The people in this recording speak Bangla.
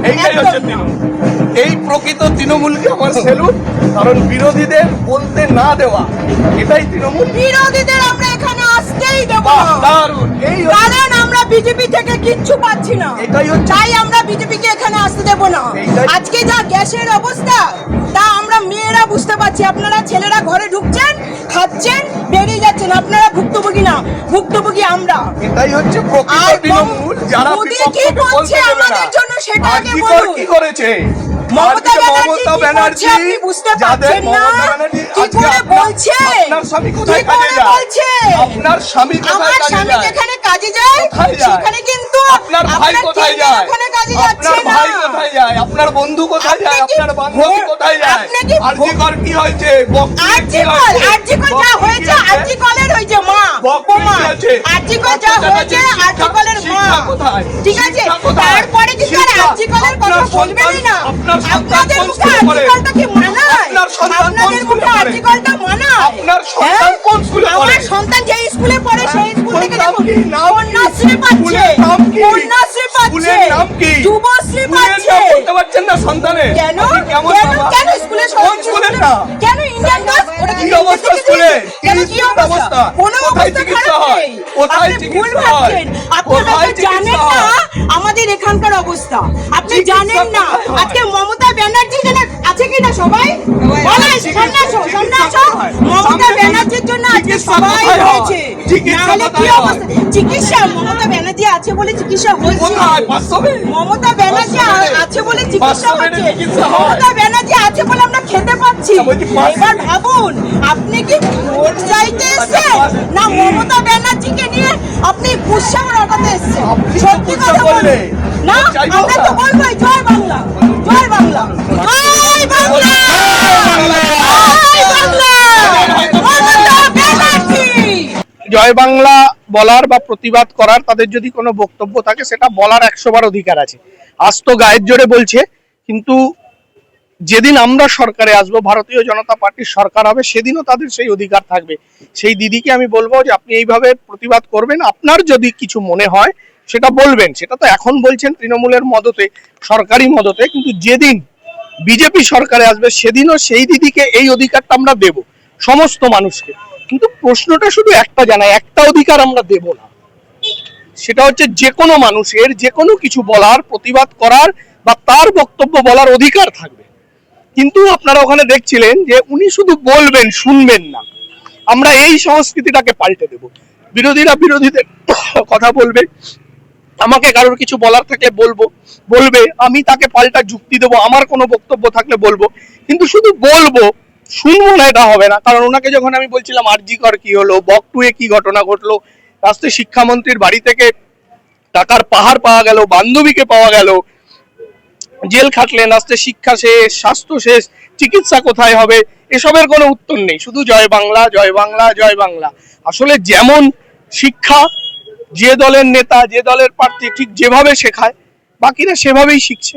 এইটাই হচ্ছে তৃণমূল। এই প্রকৃত তৃণমূলকে আমার সেলুট, কারণ বিরোধীদের বলতে না দেওয়া এটাই তৃণমূল। বিরোধীদের আমরা এখানে আসতেই দেব না, দারুণ। কারণ আমরা বিজেপি থেকে কিচ্ছু পাচ্ছি না, এটাই হচ্ছে, তাই আমরা বিজেপিকে এখানে আসতে দেব না। আজকে যা গ্যাসের অবস্থা তা আমরা মেয়েরা বুঝতে পারছি। আপনারা ছেলেরা ঘরে ঢুকছেন, খাচ্ছেন, বেরিয়ে যাচ্ছেন, আপনারা ভুক্তভোগী না, ভুক্তভোগী আমরা। এটাই হচ্ছে প্রকৃত তৃণমূল। যারা মোদি কি করছে আমাদের জন্য সেটা আগে কি বলুন। কি করেছে মমতা ব্যানার্জি আপনি বুঝতে যাদের পারছেন না, মমতা ব্যানার্জি কি করে বলছে, আপনার স্বামী কোথায় কি কাজে করে যায়? বলছে? আপনার স্বামী কোথায় আমার কাজে স্বামী যায়? যেখানে কাজে যায় কোথায় যায়? সেখানে কিন্তু আপনার ভাই কোথায় যায়? ওখানে কাজে আপনার যাচ্ছে না। ভাই কোথায় যায়? আপনার বন্ধু কোথায় যায়? আপনি কি আপনার বান্ধবী কোথায় যায়? আপনি কি আরজিকর কি হয়েছে? আরজিকর যা হয়েছে আরজিকরের হয়েছে মা, বোমা। আরজিকর যা হয়েছে আরজিকরের মা, ঠিক আছে? তারপরে কিন্তু আর আরজিকরের কথা বলবেনই না। আপনাদের মুখে আরজিকরটা কি মানায়? আপনাদের মুখে আরজিকরটা মানায়? আপনার সন্তান কোন স্কুলে পড়ে? আমার সন্তান যে স্কুলে পড়ে সেই স্কুল থেকে নাম কি? কন্যাশ্রী পাচ্ছে, স্কুলের নাম কি? কন্যাশ্রী পাচ্ছে, স্কুলের নাম কি? যুবশ্রী স্কুলের পাচ্ছে। নাম বলতে পারছেন না সন্তানের? কেন আপনি কেমন কেন বাবা? কেন স্কুলে কোন স্কুলের নাম? কেন ইন্ডিয়ান বাস? ওটা কি অবস্থা স্কুলে? কেন কি কি অবস্থা? অবস্থা? কোনো কোথায় অবস্থা চিকিৎসা খারাপ হয়? নেই। কোথায় আপনি ভুল চিকিৎসা হয়? ভাবছেন। আপনারা কোথায় তো জানেন চিকিৎসা না হয়? আমাদের এখানকার অবস্থা। আপনি চিকিৎসা জানেন না কোথায় হয়? আজকে মমতা ব্যানার্জি আছে কিনা সবাই বলেন, সামনে আসো, সামনে আসো। মমতা ব্যানার্জির জন্য আজকে চিকিৎসা সবাই কোথায় হয়? হয়েছে। চিকিৎসা নাহলে কি কোথায় অবস্থা? চিকিৎসা মমতা ব্যানার্জি আছে বলে চিকিৎসা হচ্ছে। কোথায়? বাস্তবে? মমতা ব্যানার্জি আছে বলে চিকিৎসা বাস্তবে হচ্ছে। চিকিৎসা হয়। মমতা ব্যানার্জি আছে বলে আমরা খেতে পাচ্ছি। বলছি বাস্তবে। এবার ভাবুন, আপনি কি ভোট চাইতে এসেছেন না মমতা ব্যানার্জিকে নিয়ে আপনি পুষ্যার লাগাতে এসেছেন? আপনি তো সত্যি পুষ্যা কথা বললে। বলুন না, চাইবো আমরা না। তো বলবোই জয় বাংলা, জয় বাংলা, জয় বাংলা, জয় বাংলা, মমতা ব্যানার্জি। জয় বাংলা বলার বা প্রতিবাদ করার তাদের যদি কোনো বক্তব্য থাকে সেটা বলার 100 বার অধিকার আছে। আজ তো গায়ের জোরে বলছে, কিন্তু যেদিন আমরা সরকারে আসবো, ভারতীয় জনতা পার্টির সরকার হবে, সেদিনও তাদের সেই অধিকার থাকবে। সেই দিদিকে আমি বলবো যে আপনি এইভাবে প্রতিবাদ করবেন, আপনার যদি কিছু মনে হয় সেটা বলবেন। সেটা তো এখন বলছেন তৃণমূলের মদতে, সরকারি মদতে, কিন্তু যেদিন বিজেপি সরকারে আসবে সেদিনও সেই দিদিকে এই অধিকারটা আমরা দেব, সমস্ত মানুষকে। কিন্তু প্রশ্নটা শুধু একটা জানাই, একটা অধিকার আমরা দেব না, সেটা হচ্ছে যে কোনো মানুষের যে কোনো কিছু বলার, প্রতিবাদ করার বা তার বক্তব্য বলার অধিকার থাকবে। কিন্তু আপনারা ওখানে দেখছিলেন যে উনি শুধু বলবেন, শুনবেন না। আমরা এই সংস্কৃতিটাকে পাল্টে দেব। বিরোধীরা বিরোধীদের কথা বলবে, আমাকে কারোর কিছু বলার থাকলে বলবে, আমি তাকে পাল্টা যুক্তি দেবো, আমার কোনো বক্তব্য থাকলে বলবো। কিন্তু শুধু বলবো, শুনবো না, এটা হবে না। কারণ ওনাকে যখন আমি বলছিলাম আরজিকর কি হলো, বকটুয়ে কি ঘটনা ঘটলো, রাষ্ট্রীয় শিক্ষামন্ত্রীর বাড়ি থেকে টাকার পাহাড় পাওয়া গেল, বান্ধবীকে পাওয়া গেল, জেল খাটলেন, রাষ্ট্রের শিক্ষা শেষ, স্বাস্থ্য শেষ, চিকিৎসা কোথায় হবে, এসবের কোনো উত্তর নেই। শুধু জয় বাংলা, জয় বাংলা, জয় বাংলা। আসলে যেমন শিক্ষা যে দলের নেতা, যে দলের প্রার্থী ঠিক যেভাবে শেখায়, বাকিরা সেভাবেই শিখছে।